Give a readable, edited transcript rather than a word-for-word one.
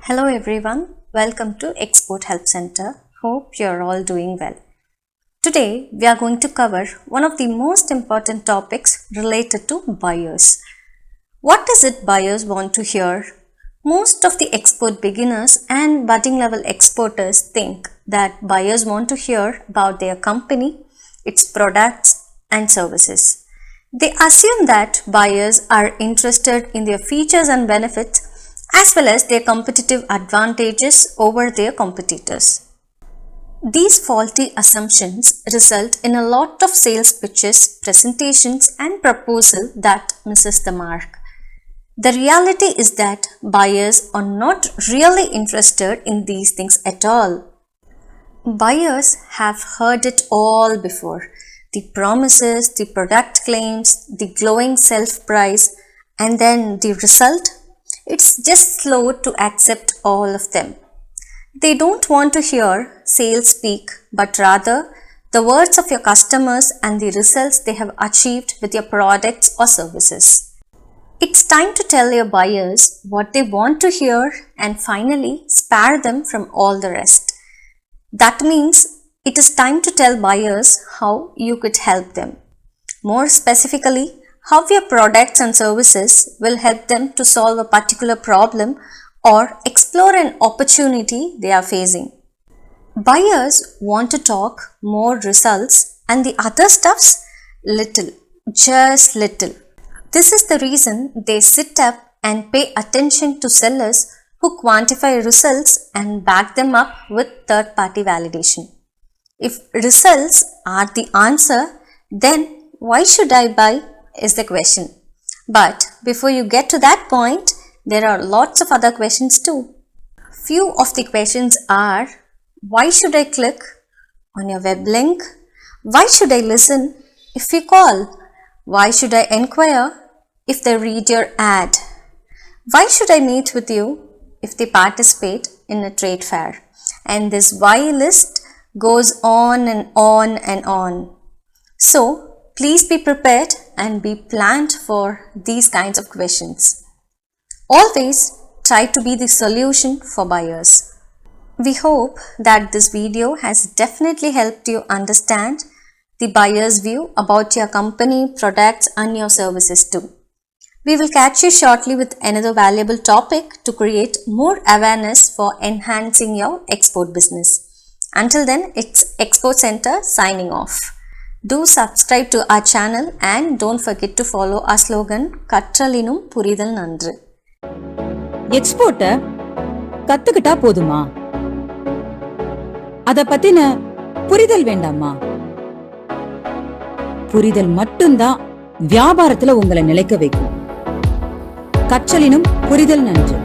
Hello everyone, welcome to Export Help Center. Hope you're all doing well. Today we are going to cover one of the most important topics related to buyers. What is it buyers want to hear? Most of the export beginners and budding level exporters think that buyers want to hear about their company, its products and services. They assume that buyers are interested in their features and benefits as well as their competitive advantages over their competitors. These faulty assumptions result in a lot of sales pitches, presentations and proposal that misses the mark. The reality is that buyers are not really interested in these things at all. Buyers have heard it all before. The promises, the product claims, the glowing self-price, and then the result? It's just slow to accept all of them. They don't want to hear sales speak, but rather the words of your customers and the results they have achieved with your products or services. It's time to tell your buyers what they want to hear and finally spare them from all the rest. That means it is time to tell buyers how you could help them. More specifically, how your products and services will help them to solve a particular problem or explore an opportunity they are facing. Buyers want to talk more results and the other stuffs little, just little. This is the reason they sit up and pay attention to sellers who quantify results and back them up with third-party validation. If results are the answer, then why should I buy? Is the question. But before you get to that point, there are lots of other questions too. Few of the questions are: why should I click on your web link? Why should I listen if you call? Why should I inquire if they read your ad? Why should I meet with you if they participate in a trade fair? And this why list goes on and on and on. So please be prepared and be planned for these kinds of questions. Always try to be the solution for buyers. We hope that this video has definitely helped you understand the buyer's view about your company, products and your services too. We will catch you shortly with another valuable topic to create more awareness for enhancing your export business. Until then, it's Export Center signing off. Do subscribe to our channel and don't forget to follow our slogan கற்றலினும் புரிதல் நன்று. எக்ஸ்போர்ட்ட கத்துக்கிட்டா போதுமா? அத பத்தின புரிதல் வேண்டாமா? புரிதல் மட்டும்தான் வியாபாரத்துல உங்களை நிலைக்க வைக்கும். கற்றலினும் புரிதல் நன்று.